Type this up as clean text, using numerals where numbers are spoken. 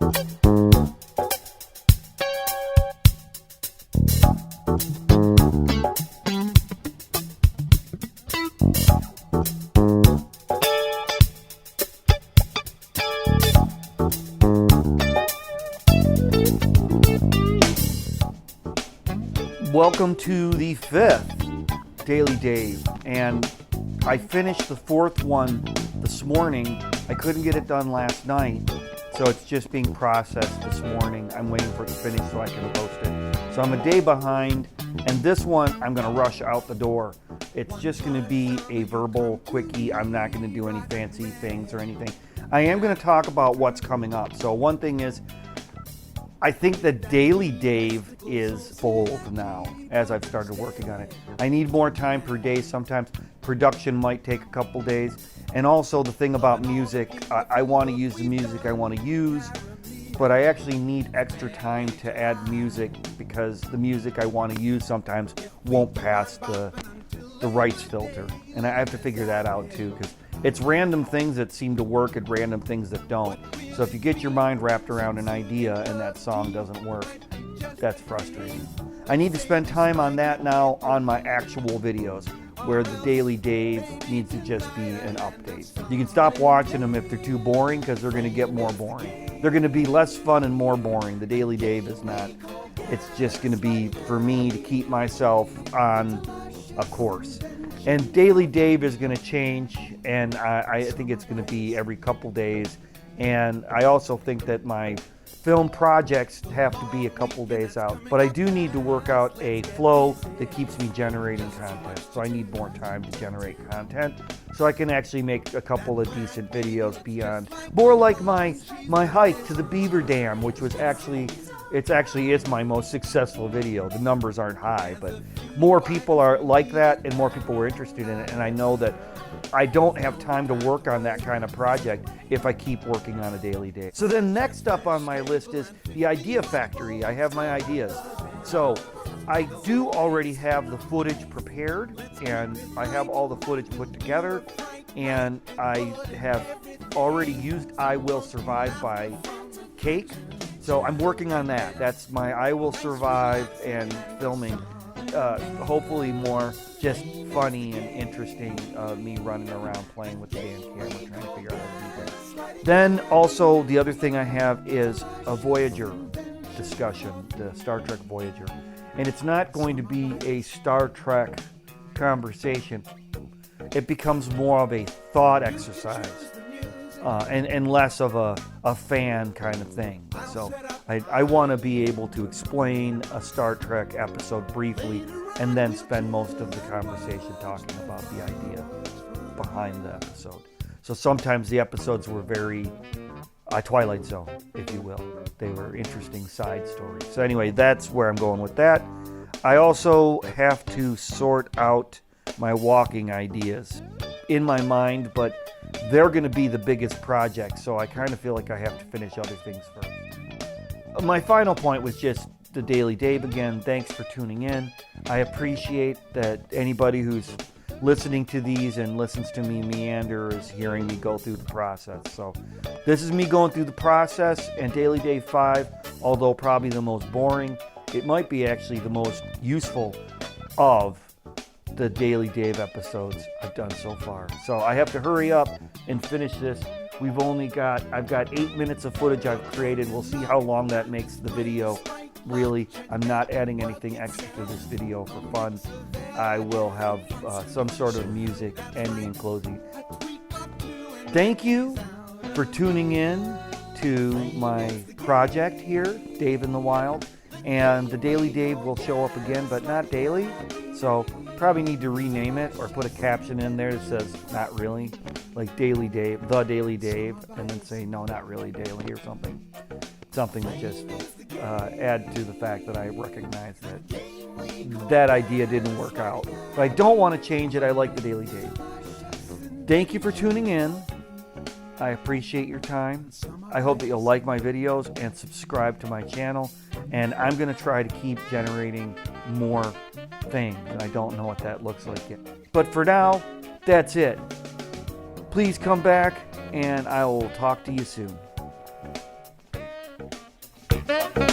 Welcome to the 5th Daily Dave, and I finished the 4th one this morning. I couldn't get it done last night, so it's just being processed this morning. I'm waiting for it to finish so I can post it. So I'm a day behind, and this one I'm going to rush out the door. It's just going to be a verbal quickie. I'm not going to do any fancy things or anything. I am going to talk about what's coming up. So one thing is, I think that Daily Dave is bold now as I've started working on it. I need more time per day. Sometimes production might take a couple days. And also the thing about music, I want to use the music I want to use, but I actually need extra time to add music because the music I want to use sometimes won't pass the rights filter. And I have to figure that out too, because it's random things that seem to work and random things that don't. So if you get your mind wrapped around an idea and that song doesn't work, that's frustrating. I need to spend time on that now on my actual videos, where the Daily Dave needs to just be an update. You can stop watching them if they're too boring, because they're going to get more boring. They're going to be less fun and more boring. The Daily Dave is not. It's just going to be for me to keep myself on a course. And Daily Dave is going to change, and I think it's going to be every couple days. And I also think that my film projects have to be a couple days out. But I do need to work out a flow that keeps me generating content. So I need more time to generate content so I can actually make a couple of decent videos beyond. More like my hike to the beaver dam, which was actually is my most successful video. The numbers aren't high, but more people are like that and more people were interested in it. And I know that I don't have time to work on that kind of project if I keep working on a Daily Dave. So then next up on my list is the Idea Factory. I have my ideas. So I do already have the footage prepared, and I have all the footage put together, and I have already used I Will Survive by Cake. So I'm working on that. That's my I Will Survive and filming. Hopefully more just funny and interesting, me running around playing with the damn camera trying to figure out how to do things. Then also the other thing I have is a Voyager discussion, the Star Trek Voyager. And it's not going to be a Star Trek conversation. It becomes more of a thought exercise. And less of a fan kind of thing. So I want to be able to explain a Star Trek episode briefly and then spend most of the conversation talking about the idea behind the episode. So sometimes the episodes were very Twilight Zone, if you will. They were interesting side stories. So anyway, that's where I'm going with that. I also have to sort out my walking ideas in my mind, but they're going to be the biggest project, so I kind of feel like I have to finish other things first. My final point was just the Daily Dave again. Thanks for tuning in. I appreciate that anybody who's listening to these and listens to me meander is hearing me go through the process. So this is me going through the process, and Daily Dave 5, although probably the most boring, it might be actually the most useful of the Daily Dave episodes I've done so far. So I have to hurry up and finish this. I've got 8 minutes of footage I've created. We'll see how long that makes the video. Really, I'm not adding anything extra to this video for fun. I will have some sort of music ending and closing. Thank you for tuning in to my project here, Dave in the Wild. And the Daily Dave will show up again, but not daily. So probably need to rename it or put a caption in there that says not really, like Daily Dave, the Daily Dave, and then say no, not really daily or something that just add to the fact that I recognize that idea didn't work out. But I don't want to change it. I like the Daily Dave. Thank you for tuning in. I appreciate your time. I hope that you'll like my videos and subscribe to my channel. And I'm going to try to keep generating more things. And I don't know what that looks like yet. But for now, that's it. Please come back and I will talk to you soon. Bye.